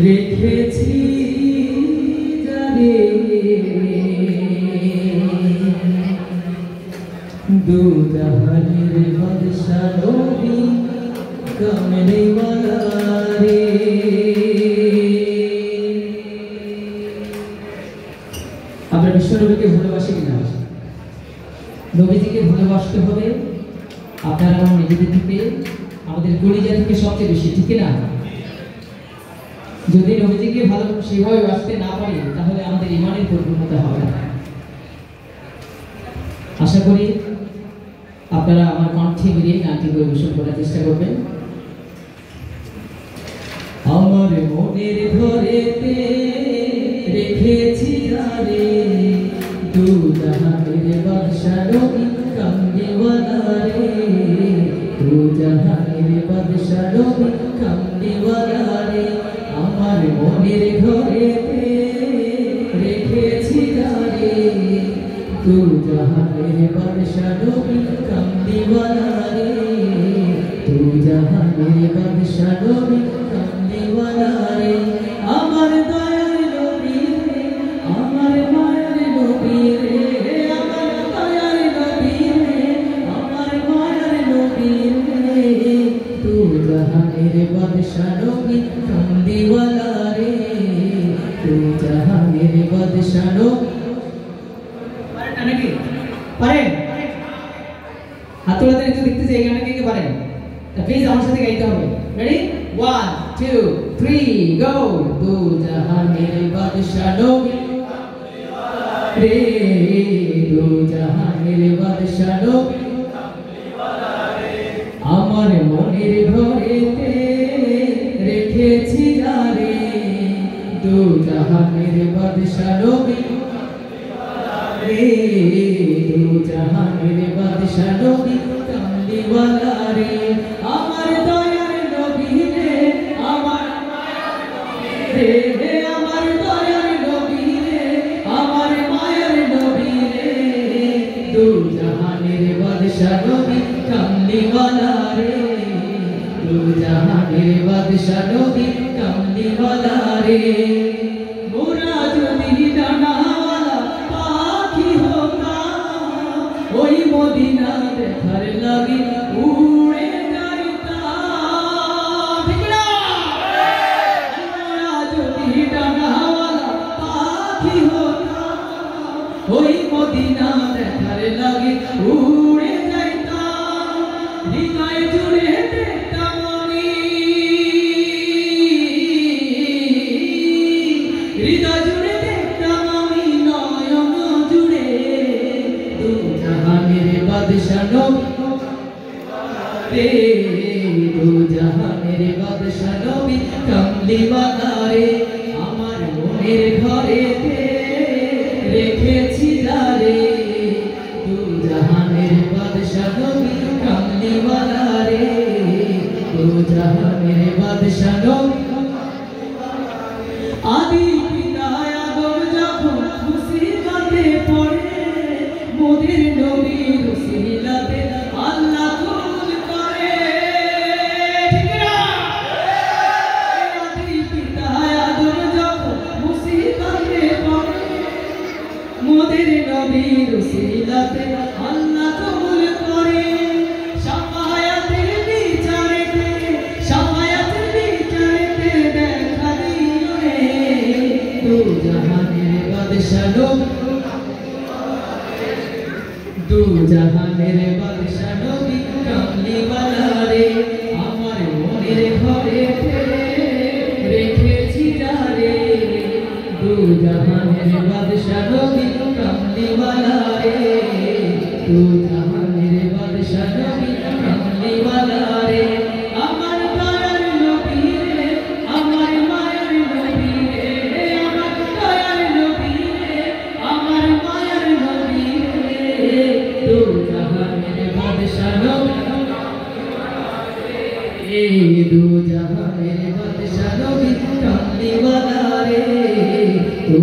রেখেছি জানে দু জাহানের বাদশা নবী কামনে ওয়ালা রে। আমরা বিশ্বনবীকে ভালোবাসি কিনা? নবীজিকে ভালোবাসতে হবে আপনারা আমার নিজেদের থেকে, আমাদের কলিজা থেকে সবচেয়ে বেশি, ঠিক না? যদি নবীজিকে ভালো সেভাবে বাসতে না পারি তাহলে আমাদের ইমানের পরিপূর্ণতা হবে না। আশা করি আপনারা আমার কণ্ঠে মিলিয়ে গানটি পরিবেশন করার চেষ্টা করবেন। আমার মনের ঘরেতে রেখেছি যারে দু জাহানের বাদশা নবী কামলিওয়ালা রে, দু জাহানের বাদশা নবী কামলিওয়ালা রে। আমার মনের ঘরেতে রেখেছি যারে দু জাহানের বাদশা নবী কামলিওয়ালা রে, দু জাহানের বাদশা নবী কামলিওয়ালা রে। আমার দয়ার নবী রে, আমার মায়ের নবী রে, আমার দয়ার নবী রে, আমার মায়ের নবী রে, দু জাহানের বাদশা নবী কামলিওয়ালা রে, দু জাহানের বাদশা নবী। পারেন না নাকি? পারেন? হাত তোলাতে একটু দেখতে চাই গানটা কে কে পারেন? তা প্লিজ আমার সাথে গাইতে হবে। রেডি? 1 2 3 গো। দু জাহানের বাদশা নবী কামলিওয়ালা রে, দু জাহানের বাদশা নবী কামলিওয়ালা রে। আমার মনের ঘরেতে রেখেছি যারে দু জাহানের বাদশা নবী কামলিওয়ালা রে, দু জাহানের বাদশা নবী কামলিওয়ালা রে। আমার দয়ার নবী রে, আমার মায়ার নবী রে, আমার দয়ার নবী রে, আমার মায়ার নবী রে, দু জাহানের বাদশা নবী কামলিওয়ালা রে, দু জাহানের বাদশা নবী কামলিওয়ালা রে। মোরা যদি ডানাওয়ালা পাখি হতাম, ওই মদিনা দেখার লাগি উড়ে যাইতাম, ঠিক না? মোরা যদি ডানাওয়ালা পাখি হতাম, ওই মদিনা দেখার লাগি উড়ে যাইতাম। হৃদয় জুড়ে দেখতাম আমি, হৃদয় জুড়ে দেখতাম আমি, নয়ন জুড়ে দু জাহানের বাদশা নবী রে, দু জাহানের বাদশা নবী কামলিওয়ালা রে। আমার মনের ঘরেতে রেখেছি যারে দু জাহানের বাদশা নবী কামলিওয়ালা রে, দু জাহানের বাদশা নবী। আদি পিতা আদম যখন মুসিবতে পড়ে, মোদের নবীর উসিলাতে আল্লাহ কবুল করে, ঠিক না? আদি পিতা আদম যখন মুসিবতে পড়ে, মোদের নবীর উসিলাতে আল্লাহ কবুল করে। শাফায়াতের বিচারেতে, শাফায়াতের বিচারেতে দেখা দিও রে দু জাহানের বাদশা নবী, দু জাহানের বাদশা নবী কামলিওয়ালা রে। আমার মনের ঘরেতে রেখেছি যারে দু জাহানের বাদশা নবী কামলিওয়ালা রে, দু জাহানের বাদশা নবী কামলিওয়ালা রে। আমার দয়ার নবী রে, আমার মায়ার নবী রে, আমার দয়ার নবী রে, আমার মায়ার নবী রে, দু জাহানের বাদশা নবী রে, দু জাহানের বাদশা নবী কামলিওয়ালা রে, দু